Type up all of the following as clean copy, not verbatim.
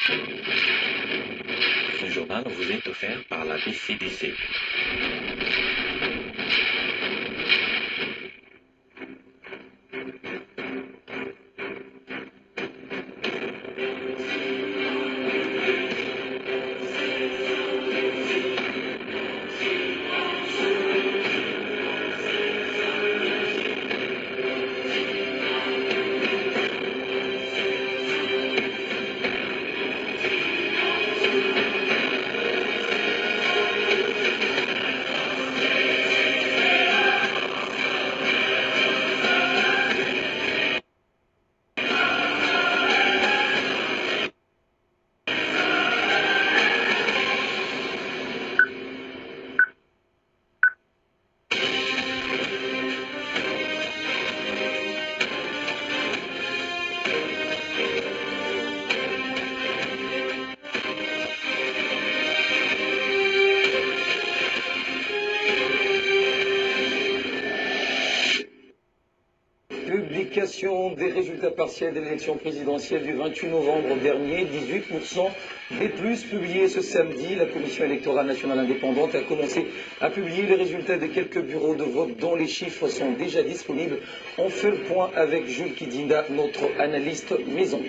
Ce journal vous est offert par la BCDC. Publication des résultats partiels de l'élection présidentielle du 28 novembre dernier. 18% des plus publiés ce samedi. La Commission électorale nationale indépendante a commencé à publier les résultats de quelques bureaux de vote dont les chiffres sont déjà disponibles. On fait le point avec Jules Kidinda, notre analyste maison.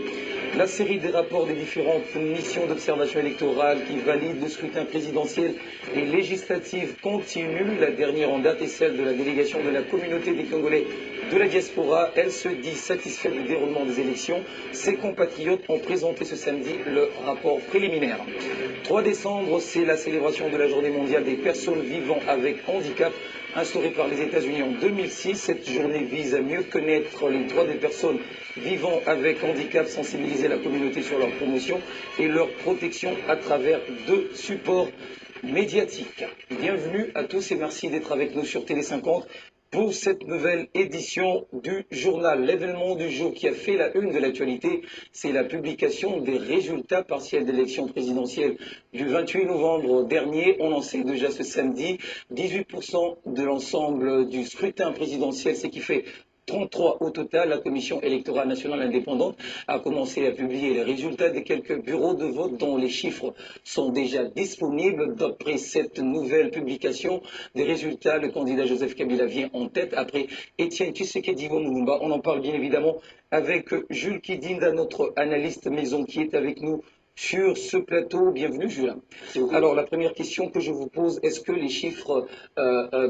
La série des rapports des différentes missions d'observation électorale qui valident le scrutin présidentiel et législatif continue. La dernière en date est celle de la délégation de la communauté des Congolais de la diaspora. Elle se dit satisfaite du déroulement des élections. Ses compatriotes ont présenté ce samedi le rapport préliminaire. 3 décembre, c'est la célébration de la journée mondiale des personnes vivant avec handicap, instaurée par les États-Unis en 2006. Cette journée vise à mieux connaître les droits des personnes vivant avec handicap, sensibiliser la communauté sur leur promotion et leur protection à travers 2 supports médiatiques. Bienvenue à tous et merci d'être avec nous sur Télé 50 pour cette nouvelle édition du journal. L'événement du jour qui a fait la une de l'actualité, c'est la publication des résultats partiels d'élection présidentielle du 28 novembre dernier. On en sait déjà ce samedi, 18% de l'ensemble du scrutin présidentiel, ce qui fait 33 au total. La Commission électorale nationale indépendante a commencé à publier les résultats des quelques bureaux de vote dont les chiffres sont déjà disponibles. D'après cette nouvelle publication des résultats, le candidat Joseph Kabila vient en tête après Étienne Tshisekedi Lumumba. On en parle bien évidemment avec Jules Kidinda, notre analyste maison qui est avec nous sur ce plateau. Bienvenue Jules. Alors la première question que je vous pose, est-ce que les chiffres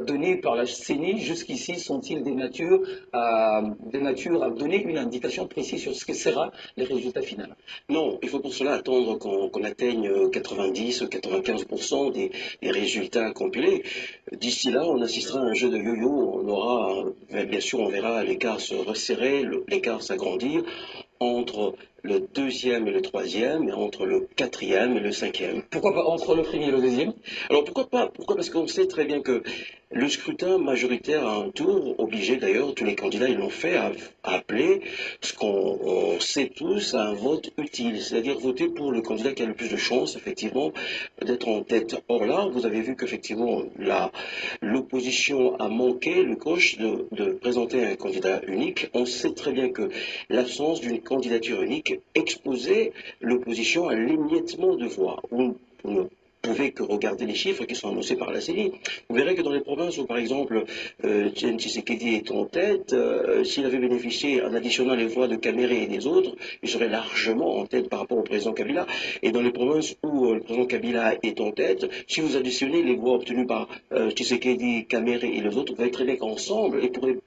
donnés par la CENI jusqu'ici sont-ils des natures à donner une indication précise sur ce que sera les résultats finaux? Non, il faut pour cela attendre qu'on atteigne 90 ou 95% des résultats compilés. D'ici là, on assistera à un jeu de yo-yo. On aura, bien sûr, on verra l'écart se resserrer, l'écart s'agrandir entre le deuxième et le troisième, et entre le quatrième et le cinquième. Pourquoi pas entre le premier et le deuxième? Alors pourquoi pas? Pourquoi? Parce qu'on sait très bien que le scrutin majoritaire à un tour, obligé d'ailleurs, tous les candidats ils l'ont fait, à appeler ce qu'on sait tous à un vote utile, c'est-à-dire voter pour le candidat qui a le plus de chances, effectivement, d'être en tête. Or là, vous avez vu qu'effectivement, l'opposition a manqué le coche de présenter un candidat unique. On sait très bien que l'absence d'une candidature unique exposait l'opposition à l'émiettement de voix. Vous ne pouvez que regarder les chiffres qui sont annoncés par la CENI. Vous verrez que dans les provinces où, par exemple, Etienne Tshisekedi est en tête, s'il avait bénéficié en additionnant les voix de Kamere et des autres, il serait largement en tête par rapport au président Kabila. Et dans les provinces où le président Kabila est en tête, si vous additionnez les voix obtenues par Tshisekedi, Kamere et les autres, vous verrez très bien qu'ensemble, ils pourraient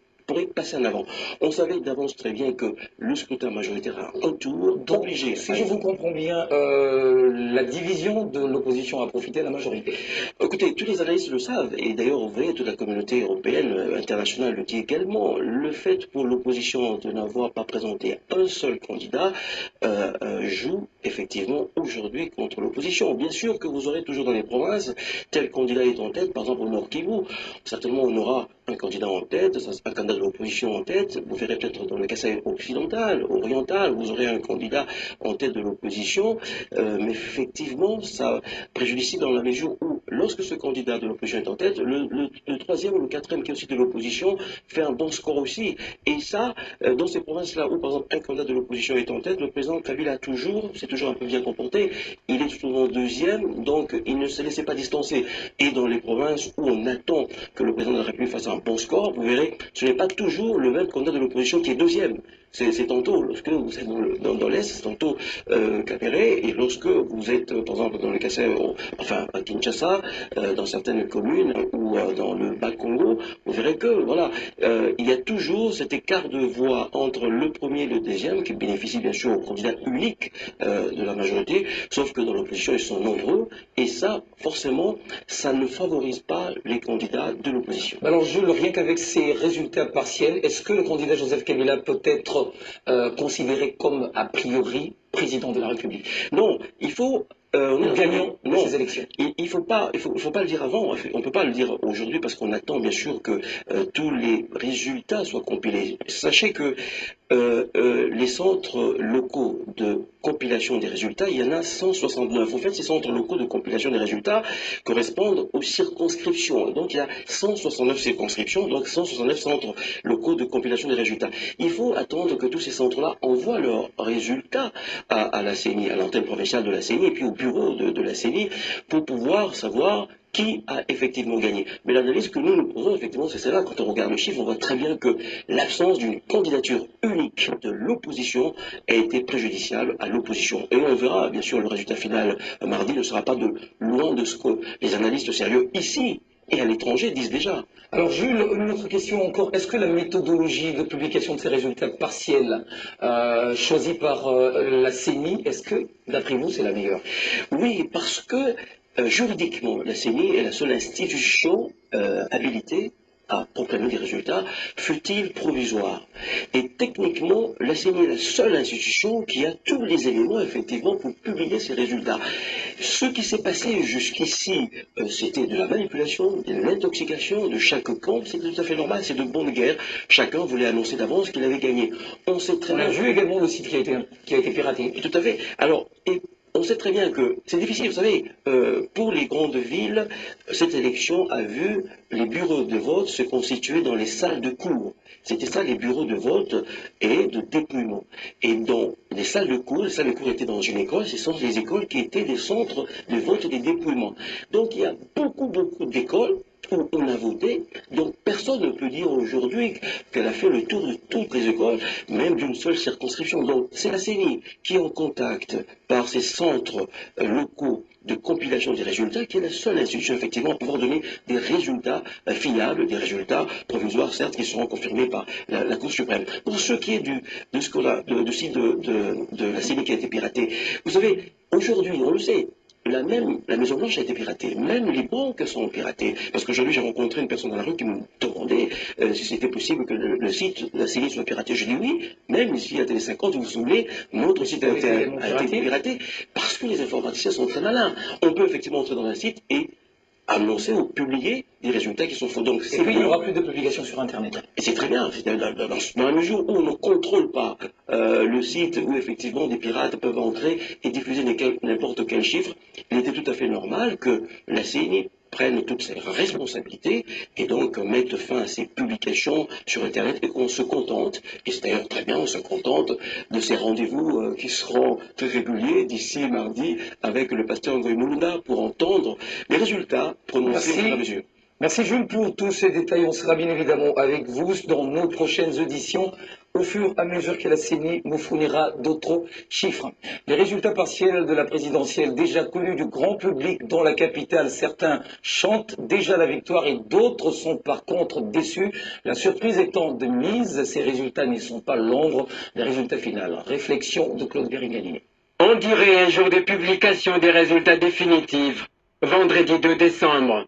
passer en avant. On savait d'avance très bien que le scrutin majoritaire à un tour obligé. Si je vous comprends bien, la division de l'opposition a profité à la majorité. Écoutez, tous les analystes le savent, et d'ailleurs, vous voyez, toute la communauté européenne, internationale le dit également. Le fait pour l'opposition de n'avoir pas présenté un seul candidat joue effectivement aujourd'hui contre l'opposition. Bien sûr que vous aurez toujours dans les provinces, tel candidat est en tête, par exemple au Nord Kivu, certainement on aura un candidat en tête, un candidat de l'opposition en tête, vous verrez peut-être dans le Kasaï occidental, oriental, vous aurez un candidat en tête de l'opposition, mais effectivement, ça préjudicie dans la mesure où lorsque ce candidat de l'opposition est en tête, le troisième ou le quatrième qui est aussi de l'opposition fait un bon score aussi. Et ça, dans ces provinces-là où, par exemple, un candidat de l'opposition est en tête, le président Kabila s'est toujours un peu bien comporté. Il est souvent deuxième, donc il ne se laissait pas distancer. Et dans les provinces où on attend que le président de la République fasse un bon score, vous verrez, ce n'est pas toujours le même candidat de l'opposition qui est deuxième. C'est tantôt, lorsque vous êtes dans l'Est, c'est tantôt Capéré, et lorsque vous êtes, par exemple, dans le Kassai, enfin à Kinshasa, dans certaines communes ou dans le Bas-Congo, vous verrez que, voilà, il y a toujours cet écart de voix entre le premier et le deuxième, qui bénéficie bien sûr au candidat unique de la majorité, sauf que dans l'opposition, ils sont nombreux, et ça, forcément, ça ne favorise pas les candidats de l'opposition. Alors Jules, rien qu'avec ces résultats partiels, est-ce que le candidat Joseph Kabila peut être considéré comme a priori président de la République? Non, il faut gagnant de ces élections. Il faut pas le dire avant. On peut pas le dire aujourd'hui parce qu'on attend bien sûr que tous les résultats soient compilés. Sachez que les centres locaux de compilation des résultats, il y en a 169. En fait, ces centres locaux de compilation des résultats correspondent aux circonscriptions. Donc, il y a 169 circonscriptions, donc 169 centres locaux de compilation des résultats. Il faut attendre que tous ces centres-là envoient leurs résultats à la CENI, à l'antenne provinciale de la CENI, et puis au bureau de la CENI, pour pouvoir savoir qui a effectivement gagné. Mais l'analyse que nous posons, effectivement, c'est celle-là. Quand on regarde le chiffre, on voit très bien que l'absence d'une candidature unique de l'opposition a été préjudiciable à l'opposition. Et on verra, bien sûr, le résultat final mardi ne sera pas de loin de ce que les analystes sérieux ici et à l'étranger disent déjà. Alors Jules, une autre question encore. Est-ce que la méthodologie de publication de ces résultats partiels choisie par la CENI, est-ce que, d'après vous, c'est la meilleure? Oui, parce que juridiquement, la CENI est la seule institution habilitée à proclamer des résultats, fut-il provisoire. Et techniquement, la CENI est la seule institution qui a tous les éléments, effectivement, pour publier ces résultats. Ce qui s'est passé jusqu'ici, c'était de la manipulation, de l'intoxication de chaque camp, c'est tout à fait normal, c'est de bonne guerre. Chacun voulait annoncer d'avance qu'il avait gagné. On sait très bien. On a vu également le site qui a été piraté. Tout à fait. Alors, on sait très bien que c'est difficile, vous savez, pour les grandes villes, cette élection a vu les bureaux de vote se constituer dans les salles de cours. C'était ça les bureaux de vote et de dépouillement. Et dans les salles de cours étaient dans une école, ce sont les écoles qui étaient des centres de vote et des dépouillements. Donc il y a beaucoup d'écoles où on a voté, donc personne ne peut dire aujourd'hui qu'elle a fait le tour de toutes les écoles, même d'une seule circonscription. Donc c'est la CENI qui est en contact par ces centres locaux de compilation des résultats, qui est la seule institution effectivement à pouvoir donner des résultats fiables, des résultats provisoires certes qui seront confirmés par la Cour suprême. Pour ce qui est du site de la CENI qui a été piraté, vous savez, aujourd'hui, on le sait, la Maison Blanche a été piratée, même les banques sont piratées. Parce qu'aujourd'hui, j'ai rencontré une personne dans la rue qui me demandait si c'était possible que le site de la CENI soit piraté. Je dis oui, même ici à Télé 50, vous vous souvenez, notre site a été piraté parce que les informaticiens sont très malins. On peut effectivement entrer dans un site et annoncer ou publier des résultats qui sont faux. Donc, et puis, il n'y aura plus de publications sur Internet. Et c'est très bien. Dans la mesure où on ne contrôle pas le site où effectivement des pirates peuvent entrer et diffuser n'importe quel chiffre, il était tout à fait normal que la CENI prenne toutes ses responsabilités et donc mette fin à ces publications sur Internet et qu'on se contente, et c'est d'ailleurs très bien, on se contente de ces rendez-vous qui seront très réguliers d'ici mardi avec le pasteur Ngoï Mulunda pour entendre les résultats prononcés au fur et à mesure. Merci Jules pour tous ces détails. On sera bien évidemment avec vous dans nos prochaines auditions au fur et à mesure que la CENI nous fournira d'autres chiffres. Les résultats partiels de la présidentielle déjà connus du grand public dans la capitale, certains chantent déjà la victoire et d'autres sont par contre déçus. La surprise étant de mise, ces résultats ne sont pas l'ombre des résultats finaux. Réflexion de Claude Bérigani. On dirait un jour de publication des résultats définitifs, vendredi 2 décembre.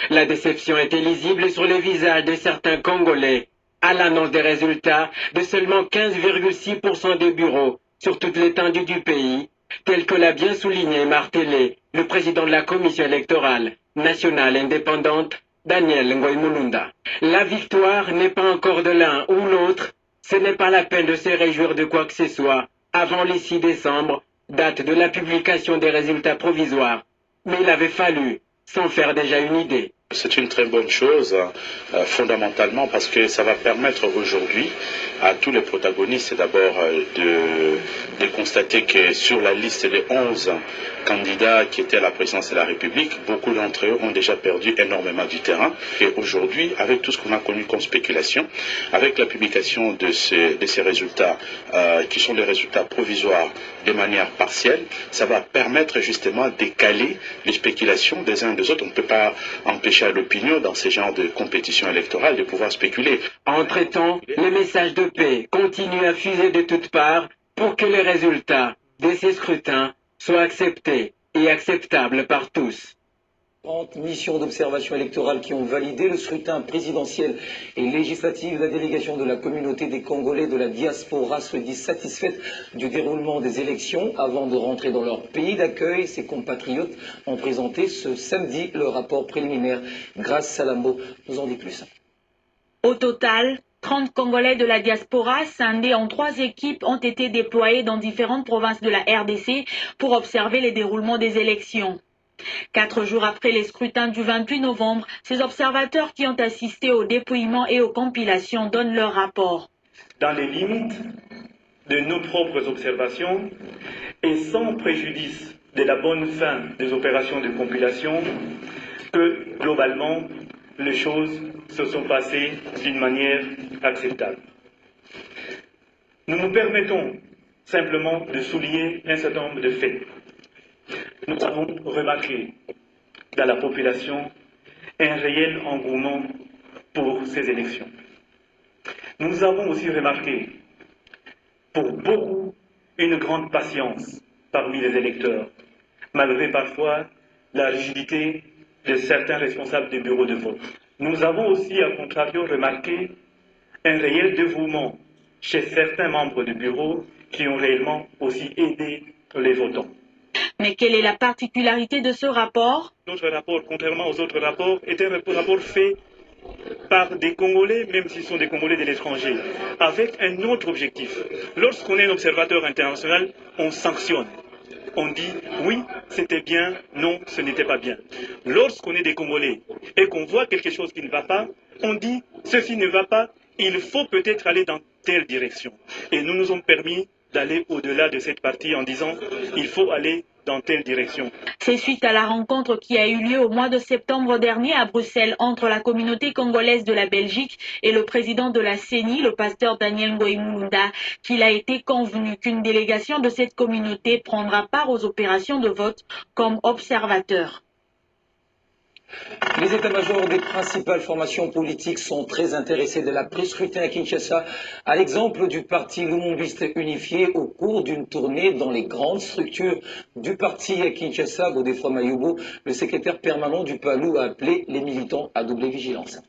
La déception était lisible sur les visages de certains Congolais à l'annonce des résultats de seulement 15,6% des bureaux sur toute l'étendue du pays, tel que l'a bien souligné et martelé le président de la commission électorale nationale indépendante, Daniel Ngoï Mulunda. La victoire n'est pas encore de l'un ou l'autre, ce n'est pas la peine de se réjouir de quoi que ce soit avant le 6 décembre, date de la publication des résultats provisoires. Mais il avait fallu s'en faire déjà une idée. C'est une très bonne chose, fondamentalement, parce que ça va permettre aujourd'hui à tous les protagonistes d'abord de constater que sur la liste des 11 candidats qui étaient à la présidence de la République, beaucoup d'entre eux ont déjà perdu énormément du terrain. Et aujourd'hui, avec tout ce qu'on a connu comme spéculation, avec la publication de ces résultats, qui sont des résultats provisoires de manière partielle, ça va permettre justement de caler les spéculations des uns et des autres. On ne peut pas empêcher à l'opinion dans ces genres de compétitions électorales de pouvoir spéculer. Entre-temps, les messages de paix continuent à fuser de toutes parts pour que les résultats de ces scrutins soient acceptés et acceptables par tous. 30 missions d'observation électorale qui ont validé le scrutin présidentiel et législatif. La délégation de la communauté des Congolais de la diaspora se dit satisfaite du déroulement des élections. Avant de rentrer dans leur pays d'accueil, ses compatriotes ont présenté ce samedi le rapport préliminaire. Grâce Salambo nous en dit plus. Au total, 30 Congolais de la diaspora, scindés en 3 équipes, ont été déployés dans différentes provinces de la RDC pour observer les déroulements des élections. 4 jours après les scrutins du 28 novembre, ces observateurs qui ont assisté au dépouillement et aux compilations donnent leur rapport. Dans les limites de nos propres observations et sans préjudice de la bonne fin des opérations de compilation, que globalement, les choses se sont passées d'une manière acceptable. Nous nous permettons simplement de souligner un certain nombre de faits. Nous avons remarqué dans la population un réel engouement pour ces élections. Nous avons aussi remarqué pour beaucoup une grande patience parmi les électeurs, malgré parfois la rigidité de certains responsables des bureaux de vote. Nous avons aussi, à contrario, remarqué un réel dévouement chez certains membres du bureau qui ont réellement aussi aidé les votants. Mais quelle est la particularité de ce rapport? Notre rapport, contrairement aux autres rapports, est un rapport fait par des Congolais, même s'ils sont des Congolais de l'étranger, avec un autre objectif. Lorsqu'on est un observateur international, on sanctionne. On dit oui, c'était bien, non, ce n'était pas bien. Lorsqu'on est des Congolais et qu'on voit quelque chose qui ne va pas, on dit ceci ne va pas, il faut peut-être aller dans telle direction. Et nous nous avons permis d'aller au-delà de cette partie en disant il faut aller dans telle direction. C'est suite à la rencontre qui a eu lieu au mois de septembre dernier à Bruxelles entre la communauté congolaise de la Belgique et le président de la CENI, le pasteur Daniel Ngoïmounda, qu'il a été convenu qu'une délégation de cette communauté prendra part aux opérations de vote comme observateur. Les états-majors des principales formations politiques sont très intéressés de l'après-scrutin à Kinshasa, à l'exemple du parti Lumumbiste unifié au cours d'une tournée dans les grandes structures du parti à Kinshasa. Godefroid Mayobo, le secrétaire permanent du PALU, a appelé les militants à doubler vigilance.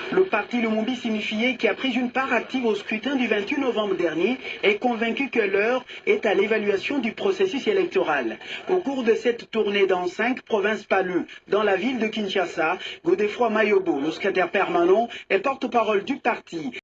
Le parti Lumumbiste unifié, qui a pris une part active au scrutin du 28 novembre dernier, est convaincu que l'heure est à l'évaluation du processus électoral. Au cours de cette tournée dans 5 provinces PALU, dans la ville de Kinshasa, Godefroid Mayobo, le secrétaire permanent, est porte-parole du parti.